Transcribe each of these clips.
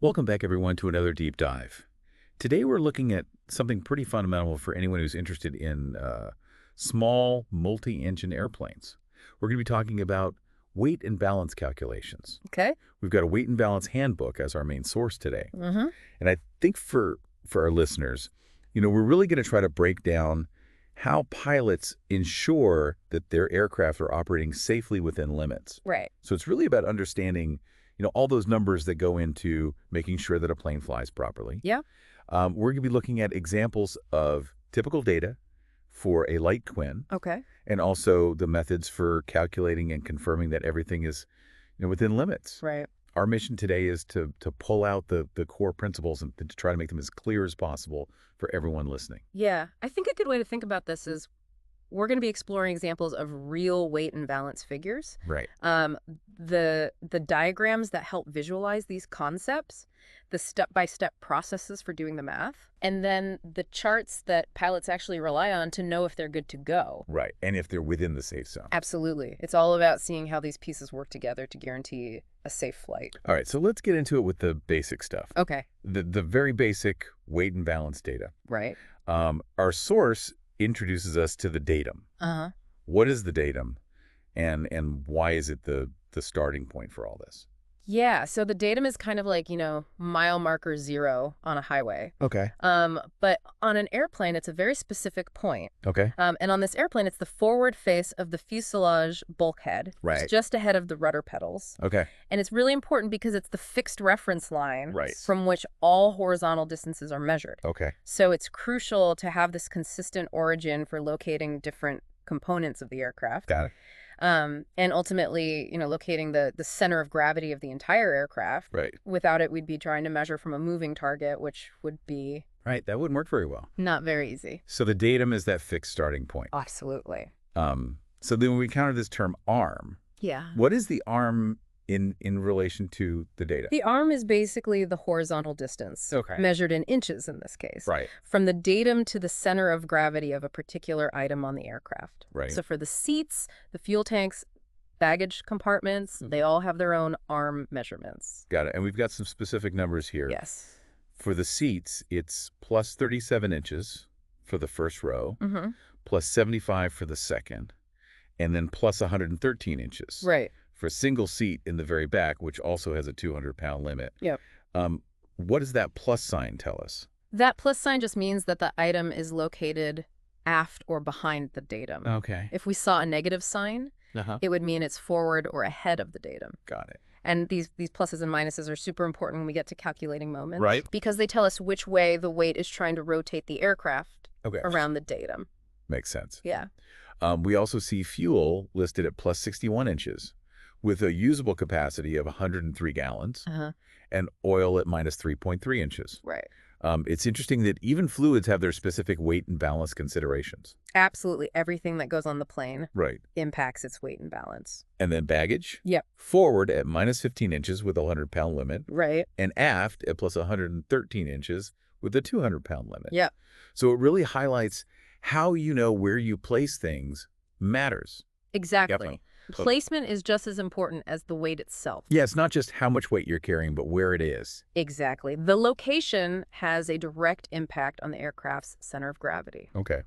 Welcome back, everyone, to another deep dive. Today, we're looking at something pretty fundamental for anyone who's interested in small multi-engine airplanes. We're going to be talking about weight and balance calculations. Okay. We've got a weight and balance handbook as our main source today. Mm-hmm. And I think for our listeners, we're really going to try to break down how pilots ensure that their aircraft are operating safely within limits. Right. So it's really about understanding all those numbers that go into making sure that a plane flies properly. Yeah. We're going to be looking at examples of typical data for a light twin, Okay. and also the methods for calculating and confirming that everything is within limits. Right. Our mission today is to pull out the core principles and to try to make them as clear as possible for everyone listening. Yeah. I think a good way to think about this is we're going to be exploring examples of real weight and balance figures. Right. The diagrams that help visualize these concepts, the step-by-step processes for doing the math, and then the charts that pilots actually rely on to know if they're good to go. Right. And if they're within the safe zone. Absolutely. It's all about seeing how these pieces work together to guarantee a safe flight. All right. So let's get into it with the basic stuff. Okay. The very basic weight and balance data. Right. Our source introduces us to the datum. Uh-huh. What is the datum, and why is it the starting point for all this? Yeah, so the datum is kind of like, mile marker 0 on a highway. Okay. But on an airplane, it's a very specific point. Okay. And on this airplane, it's the forward face of the fuselage bulkhead. Right. It's just ahead of the rudder pedals. Okay. And it's really important because it's the fixed reference line Right. from which all horizontal distances are measured. Okay. So it's crucial to have this consistent origin for locating different components of the aircraft. Got it. And ultimately, locating the center of gravity of the entire aircraft. Right. Without it, we'd be trying to measure from a moving target, which would be Right. That wouldn't work very well. not very easy. So the datum is that fixed starting point. Absolutely. So then when we encounter this term arm, Yeah. what is the arm in relation to the data? The arm is basically the horizontal distance, Okay. measured in inches in this case, Right. from the datum to the center of gravity of a particular item on the aircraft. Right. So for the seats, the fuel tanks, baggage compartments, they all have their own arm measurements. Got it. And we've got some specific numbers here. Yes. For the seats, it's plus 37 inches for the first row, Mm-hmm. plus 75 for the second, and then plus 113 inches. Right. For a single seat in the very back, which also has a 200-pound limit. Yep. What does that plus sign tell us? That plus sign just means that the item is located aft or behind the datum. Okay. If we saw a negative sign, it would mean it's forward or ahead of the datum. Got it. And these pluses and minuses are super important when we get to calculating moments. Right. Because they tell us which way the weight is trying to rotate the aircraft Okay. around the datum. Makes sense. Yeah. We also see fuel listed at plus 61 inches with a usable capacity of 103 gallons Uh-huh. and oil at minus 3.3 inches. Right. It's interesting that even fluids have their specific weight and balance considerations. Absolutely. Everything that goes on the plane Right. impacts its weight and balance. And then baggage? Yep. Forward at minus 15 inches with a 100-pound limit, Right. and aft at plus 113 inches with a 200-pound limit. Yep. So it really highlights how where you place things matters. Exactly. Yep. Placement is just as important as the weight itself. Yeah, it's not just how much weight you're carrying, but where it is. Exactly. The location has a direct impact on the aircraft's center of gravity. Okay.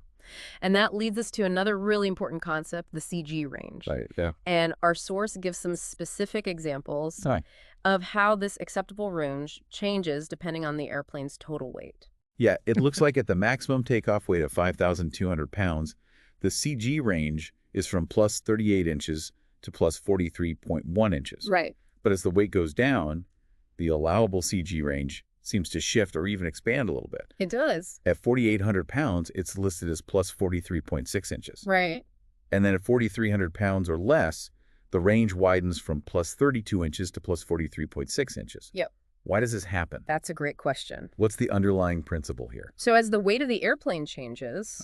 And that leads us to another really important concept, the CG range. Right, yeah. And our source gives some specific examples Hi. of how this acceptable range changes depending on the airplane's total weight. Yeah, it looks like at the maximum takeoff weight of 5,200 pounds, the CG range is from plus 38 inches to plus 43.1 inches. Right. But as the weight goes down, the allowable CG range seems to shift or even expand a little bit. It does. At 4,800 pounds, it's listed as plus 43.6 inches. Right. And then at 4,300 pounds or less, the range widens from plus 32 inches to plus 43.6 inches. Yep. Why does this happen? That's a great question. What's the underlying principle here? So as the weight of the airplane changes,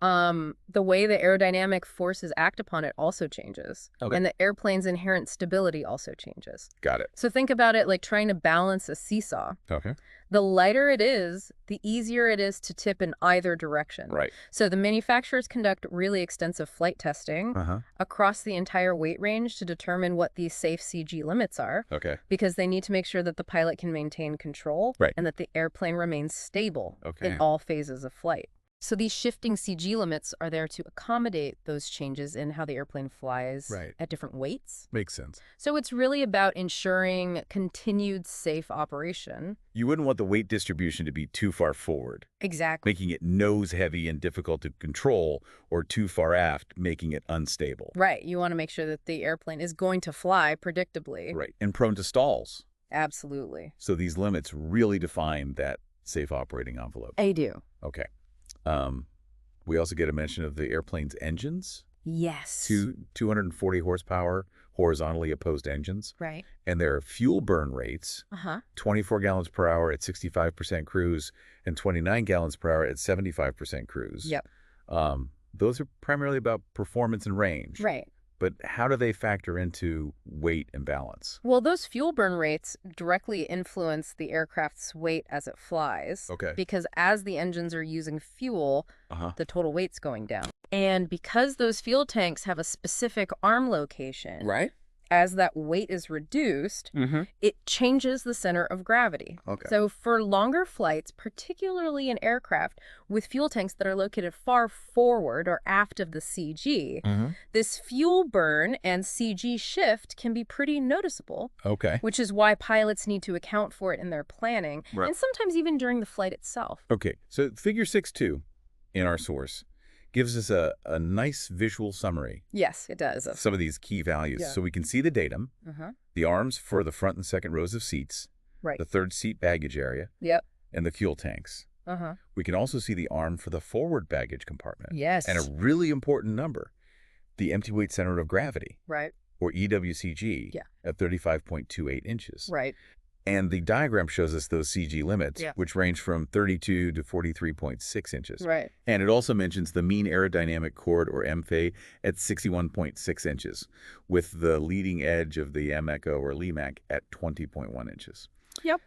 The way the aerodynamic forces act upon it also changes. Okay. And the airplane's inherent stability also changes. Got it. So think about it like trying to balance a seesaw. Okay. The lighter it is, the easier it is to tip in either direction. Right. So the manufacturers conduct really extensive flight testing across the entire weight range to determine what these safe CG limits are. Okay. Because they need to make sure that the pilot can maintain control and that the airplane remains stable in all phases of flight. So these shifting CG limits are there to accommodate those changes in how the airplane flies at different weights. Makes sense. So it's really about ensuring continued safe operation. You wouldn't want the weight distribution to be too far forward, Exactly. making it nose heavy and difficult to control, or too far aft, making it unstable. Right. You want to make sure that the airplane is going to fly predictably. Right. And prone to stalls. Absolutely. So these limits really define that safe operating envelope. They do. Okay. We also get a mention of the airplane's engines. Yes. 240 horsepower, horizontally opposed engines. Right. And their fuel burn rates, 24 gallons per hour at 65% cruise and 29 gallons per hour at 75% cruise. Yep. Those are primarily about performance and range. Right. But how do they factor into weight and balance? Well, those fuel burn rates directly influence the aircraft's weight as it flies. Okay. Because as the engines are using fuel, the total weight's going down. And because those fuel tanks have a specific arm location, as that weight is reduced, it changes the center of gravity. Okay. So for longer flights, particularly in aircraft with fuel tanks that are located far forward or aft of the CG, this fuel burn and CG shift can be pretty noticeable. Okay. Which is why pilots need to account for it in their planning, and sometimes even during the flight itself. Okay. So figure 6.2 in our source gives us a nice visual summary. Yes, it does. Of some of these key values. So we can see the datum, the arms for the front and second rows of seats, the third seat baggage area, and the fuel tanks. We can also see the arm for the forward baggage compartment. Yes. And a really important number, the empty weight center of gravity, or EWCG, at 35.28 inches. Right. And the diagram shows us those CG limits, which range from 32 to 43.6 inches. Right. And it also mentions the mean aerodynamic chord, or MFA, at 61.6 inches, with the leading edge of the MECO or LEMAC at 20.1 inches. Yep.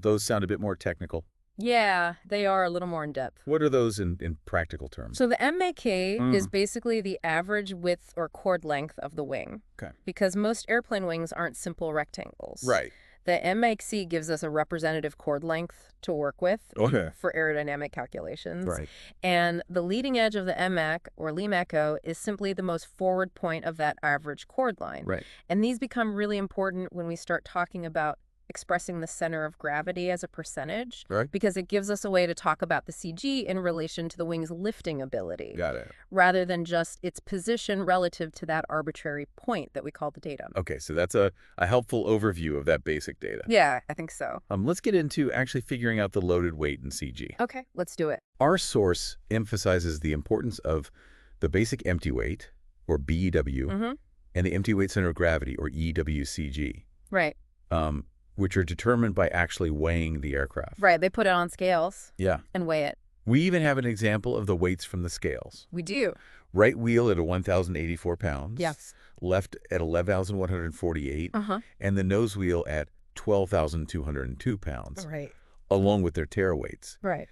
Those sound a bit more technical. Yeah, they are a little more in depth. What are those in practical terms? So the MAK is basically the average width or chord length of the wing. Okay. Because most airplane wings aren't simple rectangles. Right. The MAC gives us a representative chord length to work with for aerodynamic calculations. Right. And the leading edge of the MAC or LEMACO is simply the most forward point of that average chord line. Right. And these become really important when we start talking about expressing the center of gravity as a percentage, because it gives us a way to talk about the CG in relation to the wing's lifting ability. Got it. Rather than just its position relative to that arbitrary point that we call the datum. Okay, so that's a helpful overview of that basic data. Yeah, I think so. Let's get into actually figuring out the loaded weight in CG. Okay, let's do it. Our source emphasizes the importance of the basic empty weight, or BEW, and the empty weight center of gravity, or EWCG. Right. Which are determined by actually weighing the aircraft. Right, they put it on scales. Yeah. And weigh it. We even have an example of the weights from the scales. We do. Right wheel at 1,084 pounds. Yes. Left at 11,148. And the nose wheel at 12,202 pounds. Right. Along with their tare weights. Right.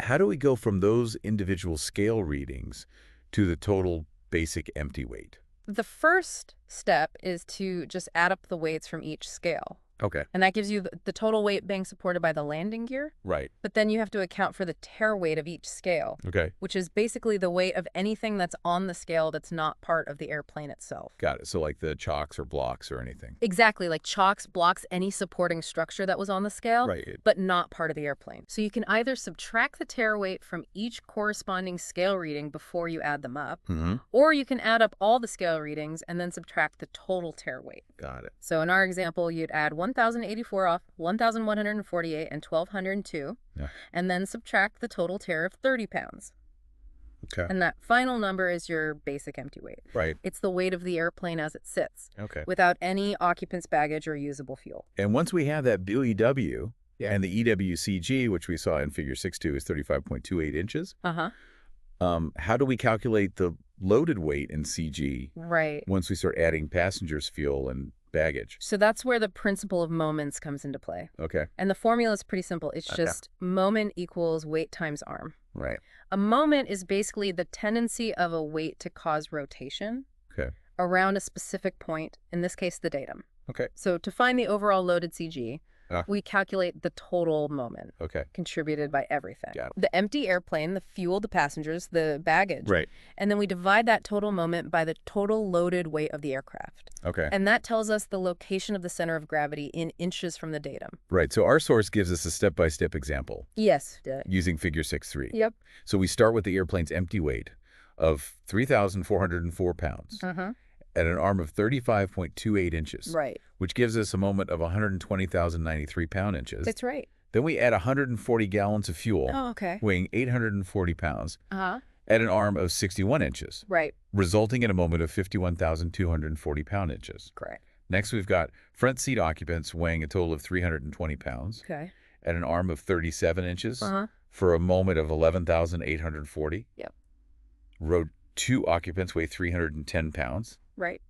How do we go from those individual scale readings to the total basic empty weight? The first step is to just add up the weights from each scale. Okay. And that gives you the total weight being supported by the landing gear. Right. But then you have to account for the tare weight of each scale. Okay. Which is basically the weight of anything that's on the scale that's not part of the airplane itself. Got it. So like the chocks or blocks or anything. Exactly. Like chocks, blocks, any supporting structure that was on the scale, but not part of the airplane. So you can either subtract the tare weight from each corresponding scale reading before you add them up, or you can add up all the scale readings and then subtract the total tare weight. Got it. So in our example, you'd add 1,084 off 1,148 and 1,202, and then subtract the total tare of 30 pounds. Okay. And that final number is your basic empty weight. Right. It's the weight of the airplane as it sits. Okay. Without any occupant's baggage or usable fuel. And once we have that BEW and the EWCG, which we saw in figure 6.2 is 35.28 inches, How do we calculate the loaded weight in CG Right. once we start adding passengers, fuel, and baggage? So that's where the principle of moments comes into play. Okay. And the formula is pretty simple. It's Okay. just moment equals weight times arm. Right. A moment is basically the tendency of a weight to cause rotation Okay. around a specific point, in this case, the datum. Okay. So to find the overall loaded CG, Ah. we calculate the total moment Okay. contributed by everything. Got it. The empty airplane, the fuel, the passengers, the baggage. Right. And then we divide that total moment by the total loaded weight of the aircraft. Okay. And that tells us the location of the center of gravity in inches from the datum. Right. So our source gives us a step-by-step example Yes. using figure 6.3. Yep. So we start with the airplane's empty weight of 3,404 pounds at an arm of 35.28 inches, Right. which gives us a moment of 120,093 pound-inches. That's right. Then we add 140 gallons of fuel, Oh, okay. weighing 840 pounds, Uh-huh. at an arm of 61 inches, Right. resulting in a moment of 51,240 pound-inches. Correct. Next, we've got front seat occupants weighing a total of 320 pounds Okay. at an arm of 37 inches Uh-huh. for a moment of 11,840. Yep. Row 2 occupants weigh 310 pounds Right.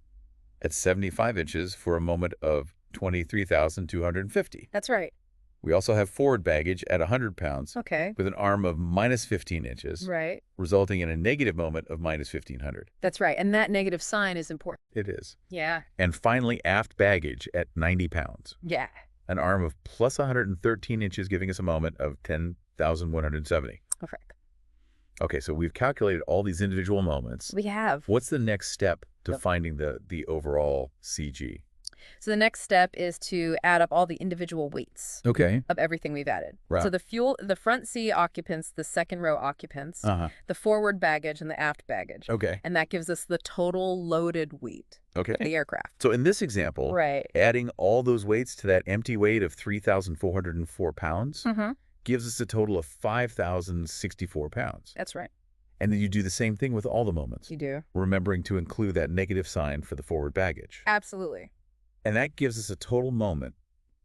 at 75 inches for a moment of 23,250. That's right. We also have forward baggage at 100 pounds Okay. with an arm of minus 15 inches, Right. resulting in a negative moment of minus 1,500. That's right. And that negative sign is important. It is. Yeah. And finally, aft baggage at 90 pounds, Yeah. an arm of plus 113 inches, giving us a moment of 10,170. Correct. Okay, so we've calculated all these individual moments. We have. What's the next step to Yep. finding the overall CG? So the next step is to add up all the individual weights Okay. of everything we've added. Right. So the fuel, the front seat occupants, the second row occupants, the forward baggage, and the aft baggage. Okay. And that gives us the total loaded weight Okay. of the aircraft. So in this example, Right. adding all those weights to that empty weight of 3,404 pounds Mm-hmm. gives us a total of 5,064 pounds. That's right. And then you do the same thing with all the moments, You do. remembering to include that negative sign for the forward baggage. Absolutely. And that gives us a total moment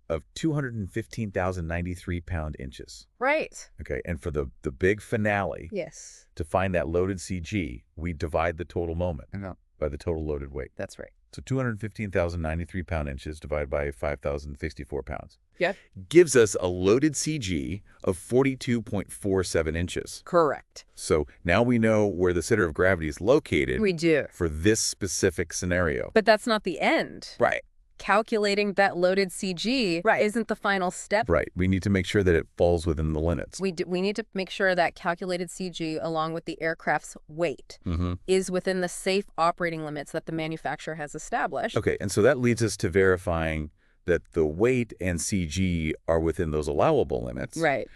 of 215,093 pound-inches. Right. Okay, and for the big finale, Yes. to find that loaded CG, we divide the total moment by the total loaded weight. That's right. So 215,093 pound-inches divided by 5,064 pounds. Yep. Gives us a loaded CG of 42.47 inches. Correct. So now we know where the center of gravity is located We do. for this specific scenario. But that's not the end. Right. Calculating that loaded CG isn't the final step. Right. We need to make sure that it falls within the limits. We need to make sure that calculated CG, along with the aircraft's weight, Mm-hmm. is within the safe operating limits that the manufacturer has established. Okay, and so that leads us to verifying that the weight and CG are within those allowable limits. Right.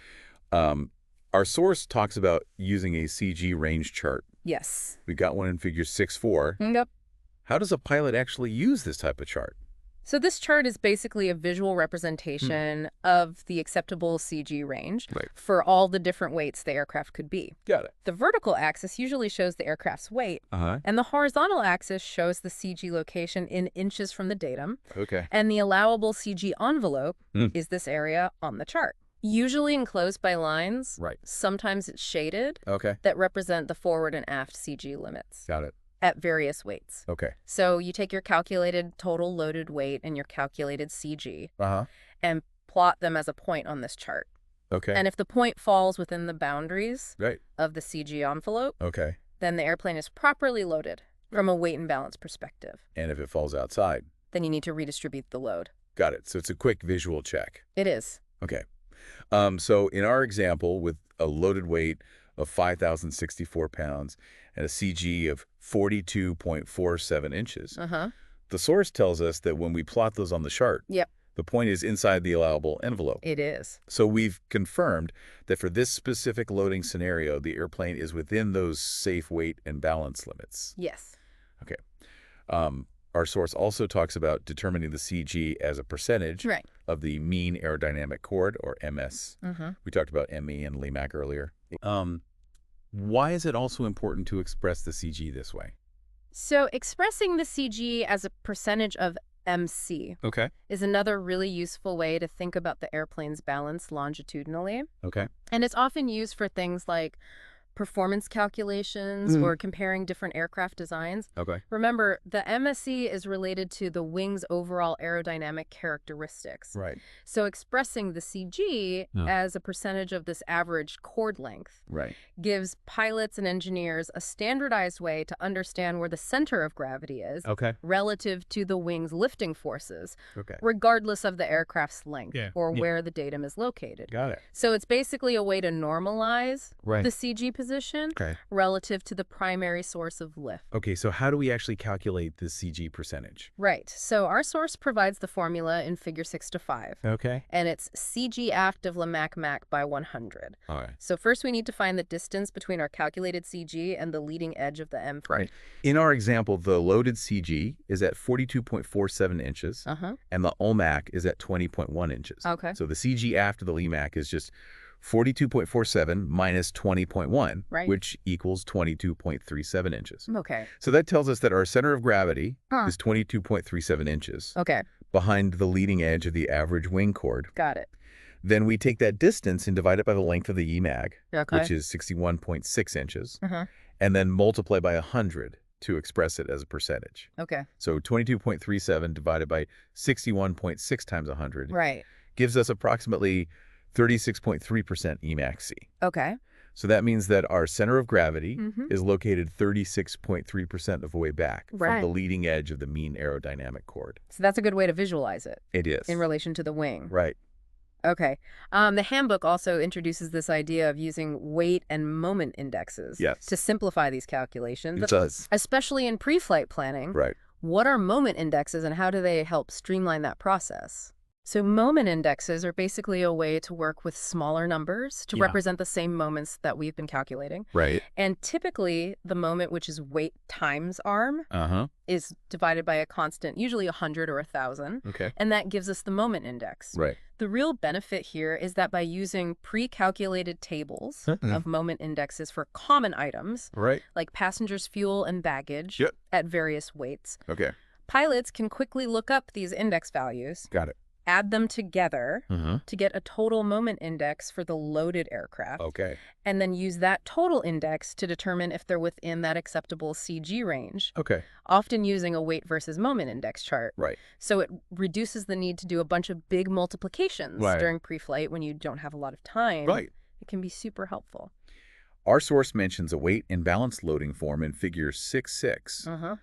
Our source talks about using a CG range chart. Yes. We got one in figure 6.4. Yep. How does a pilot actually use this type of chart? So this chart is basically a visual representation of the acceptable CG range Right. for all the different weights the aircraft could be. Got it. The vertical axis usually shows the aircraft's weight, Uh-huh. and the horizontal axis shows the CG location in inches from the datum, Okay. and the allowable CG envelope Mm. is this area on the chart. Usually enclosed by lines, Right. sometimes it's shaded, Okay. that represent the forward and aft CG limits Got it. at various weights. Okay. So you take your calculated total loaded weight and your calculated CG Uh-huh. and plot them as a point on this chart. Okay. And if the point falls within the boundaries Right. of the CG envelope, Okay. then the airplane is properly loaded from a weight and balance perspective. And if it falls outside? Then you need to redistribute the load. Got it. So it's a quick visual check. It is. Okay. So in our example, with a loaded weight of 5,064 pounds and a CG of 42.47 inches, Uh-huh. the source tells us that when we plot those on the chart, Yep. the point is inside the allowable envelope. It is. So we've confirmed that for this specific loading scenario, the airplane is within those safe weight and balance limits. Yes. Okay. Our source also talks about determining the CG as a percentage Right. of the mean aerodynamic chord, or MS. Mm-hmm. We talked about ME and LEMAC earlier. Why is it also important to express the CG this way? So expressing the CG as a percentage of MC Okay. is another really useful way to think about the airplane's balance longitudinally. Okay. And it's often used for things like performance calculations or comparing different aircraft designs. Okay. Remember, the MSE is related to the wing's overall aerodynamic characteristics. Right. So expressing the CG as a percentage of this average chord length gives pilots and engineers a standardized way to understand where the center of gravity is relative to the wing's lifting forces, regardless of the aircraft's length or where the datum is located. Got it. So it's basically a way to normalize the CG position relative to the primary source of lift. Okay, so how do we actually calculate the CG percentage? Right. So our source provides the formula in figure 6 to 5. Okay. And it's CG aft of Lamac Mac by 100. All right. So first we need to find the distance between our calculated CG and the leading edge of the M. Right. In our example, the loaded CG is at 42.47 inches, and the LMAC is at 20.1 inches. Okay. So the CG after the LMAC is just 42.47 minus 20.1, which equals 22.37 inches. Okay. So that tells us that our center of gravity is 22.37 inches behind the leading edge of the average wing chord. Got it. Then we take that distance and divide it by the length of the EMAG, which is 61.6 inches, and then multiply by 100 to express it as a percentage. Okay. So 22.37 divided by 61.6 times 100 gives us approximately 36.3% EMAC-C. Okay. So that means that our center of gravity is located 36.3% of the way back from the leading edge of the mean aerodynamic chord. So that's a good way to visualize it. It is. In relation to the wing. Right. Okay. The handbook also introduces this idea of using weight and moment indexes to simplify these calculations. It does. Especially in pre-flight planning. Right. What are moment indexes and how do they help streamline that process? So moment indexes are basically a way to work with smaller numbers to represent the same moments that we've been calculating. Right. And typically the moment, which is weight times arm, is divided by a constant, usually 100 or 1,000. Okay. And that gives us the moment index. Right. The real benefit here is that by using pre-calculated tables of moment indexes for common items, like passengers' fuel and baggage at various weights, pilots can quickly look up these index values. Got it. Add them together to get a total moment index for the loaded aircraft. Okay. And then use that total index to determine if they're within that acceptable CG range. Okay. Often using a weight versus moment index chart. Right. So it reduces the need to do a bunch of big multiplications during pre-flight when you don't have a lot of time. Right. It can be super helpful. Our source mentions a weight and balance loading form in figure 6.6.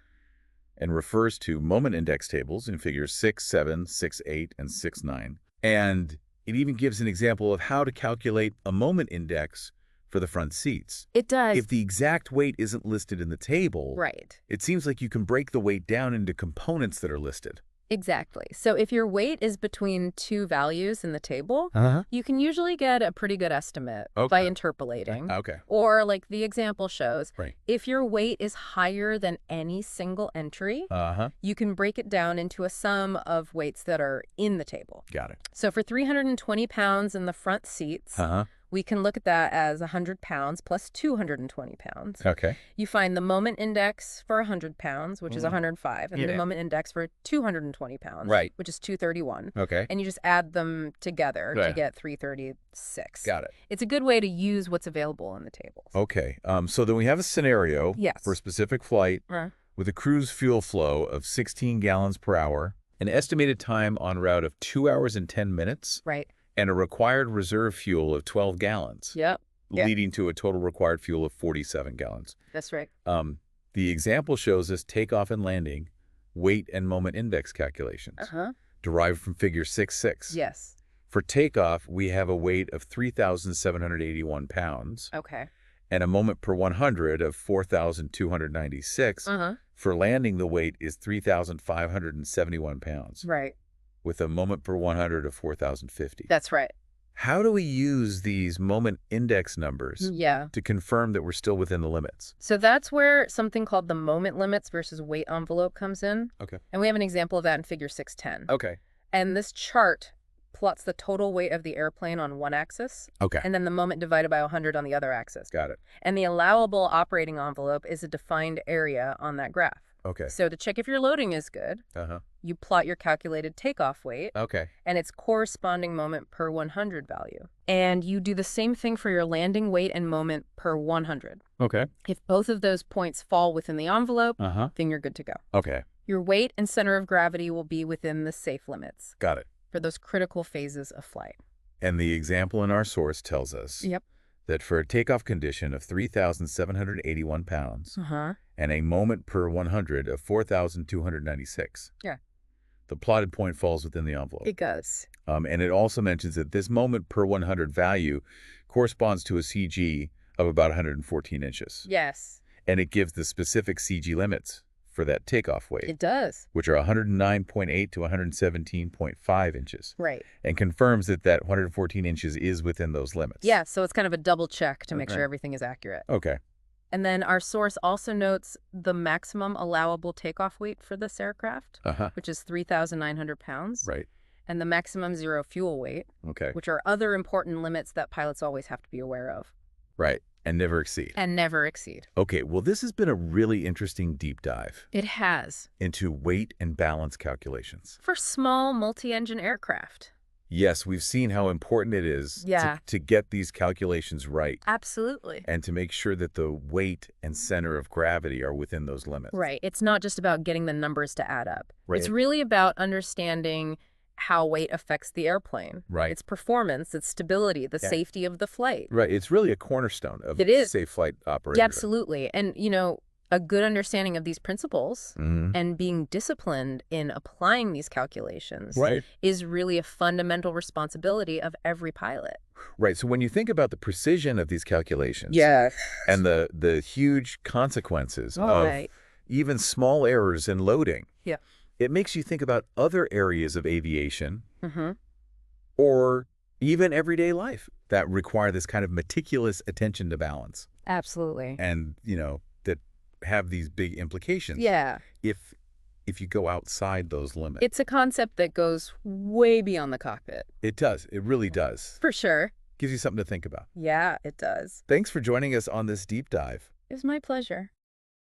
And refers to moment index tables in figures 6, 7, 6, 8, and 6, 9. And it even gives an example of how to calculate a moment index for the front seats. It does. If the exact weight isn't listed in the table, it seems like you can break the weight down into components that are listed. Exactly. So if your weight is between two values in the table, you can usually get a pretty good estimate by interpolating. Or like the example shows, if your weight is higher than any single entry, you can break it down into a sum of weights that are in the table. Got it. So for 320 pounds in the front seats, we can look at that as 100 pounds plus 220 pounds. Okay. You find the moment index for 100 pounds, which is 105, and the moment index for 220 pounds, which is 231. Okay. And you just add them together to get 336. Got it. It's a good way to use what's available in the tables. Okay. So then we have a scenario for a specific flight with a cruise fuel flow of 16 gallons per hour, an estimated time en route of 2 hours and 10 minutes. And a required reserve fuel of 12 gallons. Leading to a total required fuel of 47 gallons. That's right. The example shows us takeoff and landing, weight and moment index calculations, derived from figure 6.6. Yes. For takeoff, we have a weight of 3,781 pounds. Okay. And a moment per 100 of 4,296. For landing, the weight is 3,571 pounds. Right. With a moment per 100 of 4,050. That's right. How do we use these moment index numbers to confirm that we're still within the limits? So that's where something called the moment limits versus weight envelope comes in. Okay. And we have an example of that in figure 610. Okay. And this chart plots the total weight of the airplane on one axis. Okay. And then the moment divided by 100 on the other axis. Got it. And the allowable operating envelope is a defined area on that graph. Okay. So to check if your loading is good, you plot your calculated takeoff weight Okay. and its corresponding moment per 100 value. And you do the same thing for your landing weight and moment per 100. Okay. If both of those points fall within the envelope, Uh-huh. then you're good to go. Okay. Your weight and center of gravity will be within the safe limits Got it. for those critical phases of flight. And the example in our source tells us Yep. that for a takeoff condition of 3,781 pounds and a moment per 100 of 4,296. Yeah. The plotted point falls within the envelope. It goes. And it also mentions that this moment per 100 value corresponds to a CG of about 114 inches. Yes, And it gives the specific CG limits for that takeoff weight, it does. which are 109.8 to 117.5 inches, Right. and confirms that that 114 inches is within those limits. Yeah, so it's kind of a double check to make Okay. sure everything is accurate. Okay. And then our source also notes the maximum allowable takeoff weight for this aircraft, Uh-huh. which is 3,900 pounds, Right. and the maximum zero fuel weight, Okay. which are other important limits that pilots always have to be aware of Right. And never exceed. and never exceed. Okay, well, this has been a really interesting deep dive It has. into weight and balance calculations. For small multi-engine aircraft. Yes, we've seen how important it is Yeah. to get these calculations right Absolutely. and to make sure that the weight and center of gravity are within those limits. Right. It's not just about getting the numbers to add up. Right. It's really about understanding how weight affects the airplane. Right. Its performance, its stability, the Yeah. safety of the flight. Right. It's really a cornerstone of It is. safe flight operation. Yeah, absolutely. And, a good understanding of these principles and being disciplined in applying these calculations Right. is really a fundamental responsibility of every pilot. Right. So when you think about the precision of these calculations and the huge consequences of Right. even small errors in loading, Yeah. it makes you think about other areas of aviation Mm-hmm. or even everyday life that require this kind of meticulous attention to balance Absolutely. and, that have these big implications Yeah. if you go outside those limits. It's a concept that goes way beyond the cockpit. It does. It really does. For sure. Gives you something to think about. Yeah, it does. Thanks for joining us on this deep dive. It was my pleasure.